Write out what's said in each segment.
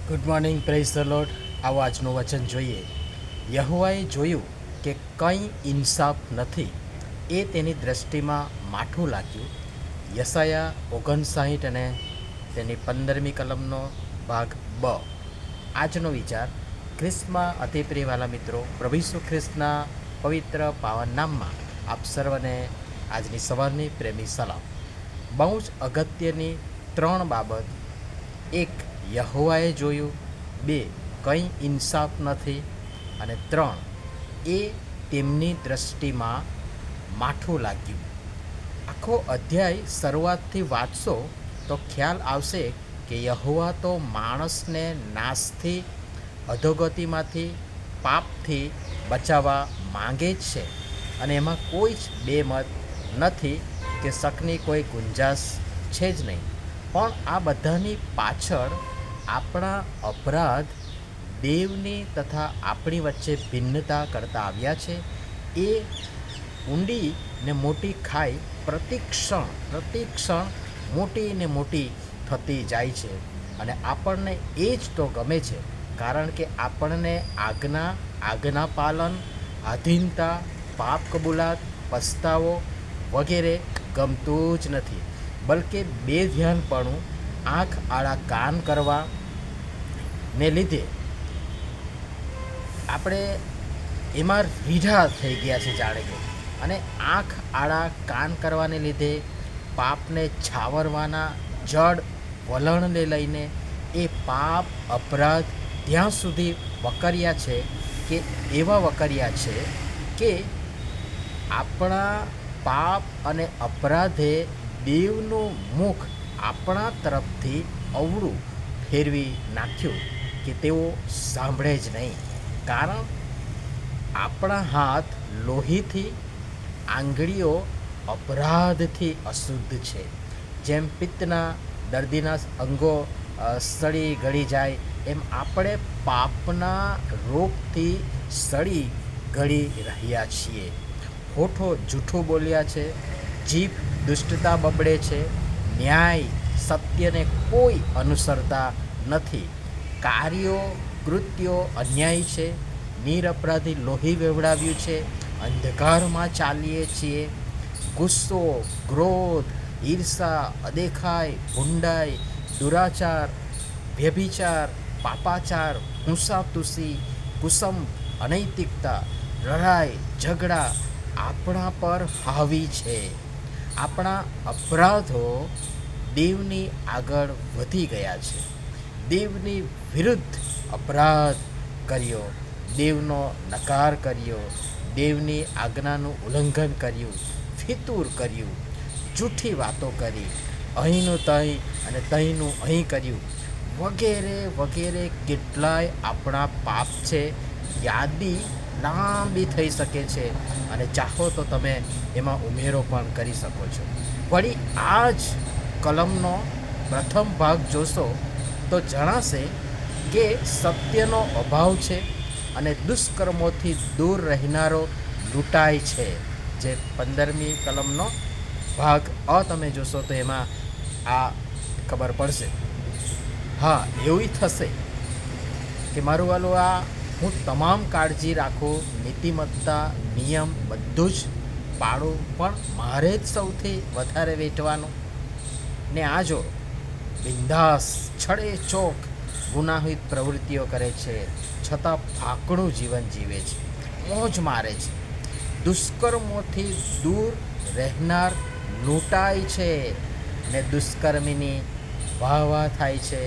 Good morning, praise the lord. આવો આજનું વચન જોઈએ. યહોવાએ જોયું કે કંઈ ઇન્સાફ નથી, એ તેની દ્રષ્ટિમાં માઠું લાગ્યું. યસાયા 59 અને તેની 15મી કલમનો ભાગ બ. આજનો વિચાર. ખ્રિસ્તમાં અતિ પ્રિયવાલા મિત્રો, પ્રભુ ઈસુ ખ્રિસ્તના પવિત્ર પાવન નામમાં આપ સર્વને આજની સવારની પ્રેમી સલામ. બહુ જ અગત્યની 3 બાબત. 1, યહોવાએ જોયું. 2, કંઈ ઇન્સાફ નથી. અને 3, એ તેમની દ્રષ્ટિમાં માઠું લાગ્યું. આખો અધ્યાય શરૂઆતથી વાંચશો તો ખ્યાલ આવશે કે યહોવા તો માણસને નાશથી, અધોગતિમાંથી, પાપથી બચાવવા માંગે જ છે, અને એમાં કોઈ જ બેમત નથી કે શકની કોઈ ગુંજાશ છે જ નહીં. પણ આ બધાની પાછળ આપણા અપરાધ, દેવની તથા આપણી વચ્ચે ભિન્નતા કરતા આવ્યા છે. એ ઊંડી ને મોટી ખાઈ પ્રતિક્ષણ મોટી ને મોટી થતી જાય છે. અને આપણને એ જ તો ગમે છે, કારણ કે આપણને આજ્ઞા પાલન, આધીનતા, પાપ કબૂલાત, પસ્તાવો વગેરે ગમતું જ નથી. બલકે બેધ્યાનપણું, આંખ આડા કાન કરવા ને લીધે આપણે એમાં રીઢા થઈ ગયા છે જાણે કે. અને આંખ આડા કાન કરવાને લીધે પાપને છાવરવાના જડ વલણને લઈને એ પાપ અપરાધ ત્યાં સુધી વકર્યા છે કે એવા વકર્યા છે કે આપણા પાપ અને અપરાધે દેવનું મુખ આપણા તરફથી અવળું ફેરવી નાખ્યું કે તેઓ સાંભળે જ નહીં. કારણ આપણા હાથ લોહીથી, આંગળીઓ અપરાધથી અશુદ્ધ છે. જેમ પિત્તના દર્દીના અંગો સડી ગળી જાય, એમ આપણે પાપના રોગથી સડી ગળી રહ્યા છીએ. હોઠો જૂઠું બોલ્યા છે, જીભ દુષ્ટતા બબડે છે, ન્યાય સત્યને કોઈ અનુસરતા નથી, કાર્યો કૃત્યો અન્યાય છે, નિરપરાધી લોહી વેવડાવ્યું છે, અંધકારમાં ચાલીએ છીએ. ગુસ્સો, ક્રોધ, ઈર્ષા, અદેખાઈ, ભૂંડાઈ, દુરાચાર, વ્યભિચાર, પાપાચાર, હુંસાતુસી, કુસમ, અનૈતિકતા, લડાઈ, ઝઘડા આપણા પર હાવી છે. આપણા અપરાધો દેવની આગળ વધી ગયા છે. દેવની વિરુદ્ધ અપરાધ કર્યો, દેવનો નકાર કર્યો, દેવની આજ્ઞાનું ઉલ્લંઘન કર્યું, ફિતૂર કર્યું, જૂઠી વાતો કરી, અહીંનું તહીં અને તહીંનું અહીં કર્યું, વગેરે વગેરે કેટલાય આપણા પાપ છે. યાદી લાંબી થઈ શકે છે, અને ચાહો તો તમે એમાં ઉમેરો પણ કરી શકો છો. વળી આ જ કલમનો પ્રથમ ભાગ જોશો તો જણાશે કે સત્યનો અભાવ છે અને દુષ્કર્મોથી દૂર રહેનારો લૂંટાય છે. જે 15મી કલમનો ભાગ અ તમે જોશો તો એમાં આ ખબર પડશે. હા, એવું થશે કે મારું વાલું, આ હું તમામ કાળજી રાખું, નીતિમત્તા, નિયમ બધું જ પાડું, પણ મારે જ સૌથી વધારે વેઠવાનું. ને આ જો બિંદાસ છડે ચોક ગુનાહિત પ્રવૃત્તિઓ કરે છે, છતાં ફાકડું જીવન જીવે છે, મોજ મારે છે. દુષ્કર્મોથી દૂર રહેનાર લૂંટાય છે, ને દુષ્કર્મીની વાહ થાય છે.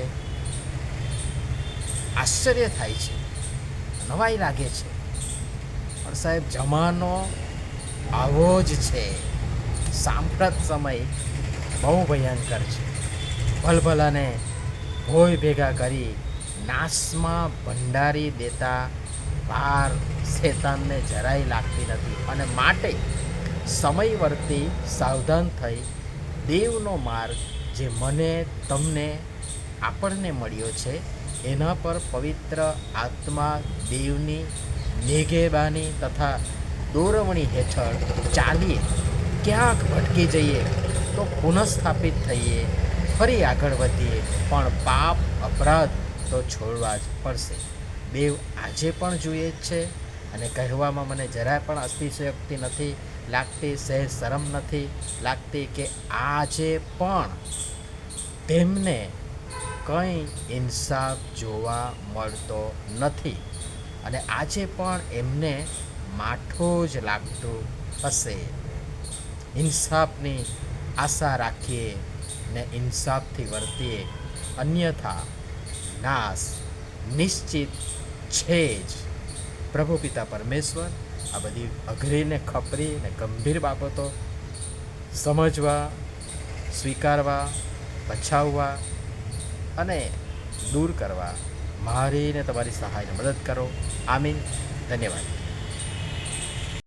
આશ્ચર્ય થાય છે, નવાઈ લાગે છે. પણ સાહેબ, જમાનો આવો જ છે. સાંપ્રત સમય બહુ ભયંકર છે. ભલભલાને ભોય ભેગા કરી નાશમાં ભંડારી દેતા વાર શેતાનને જરાય લાગતી નથી. અને માટે સમયવર્તી સાવધાન થઈ દેવનો માર્ગ જે મને, તમને, આપણને મળ્યો છે, એના પર પવિત્ર આત્મા દેવની નેગેબાની તથા દોરવણી હેઠળ ચાલીએ. ક્યાંક ભટકી જઈએ તો પુનઃસ્થાપિત થઈએ, ફરી આગળ વધીએ. પણ પાપ, અપરાધ તો છોડવા જ પડશે. દેવ આજે પણ જોઈએ જ છે અને કહેવામાં મને જરાય પણ અતિશયોક્તિ નથી લાગતી, સહેજ શરમ નથી લાગતી કે આજે પણ તેમને કંઈ ઇન્સાફ જોવા મળતો નથી અને આજે પણ એમને માઠું જ લાગતું હશે. ઇન્સાફની આશા રાખીએ ને ઇન્સાફથી વર્તીએ, અન્યથા નાશ નિશ્ચિત છે જ. પ્રભુ પિતા પરમેશ્વર આ બધી અઘરી ને ખપરી ને ગંભીર બાબતો સમજવા, સ્વીકારવા, બચાવવા અને દૂર કરવા મારી ને તમારી સહાયને મદદ કરો. આમીન. ધન્યવાદ.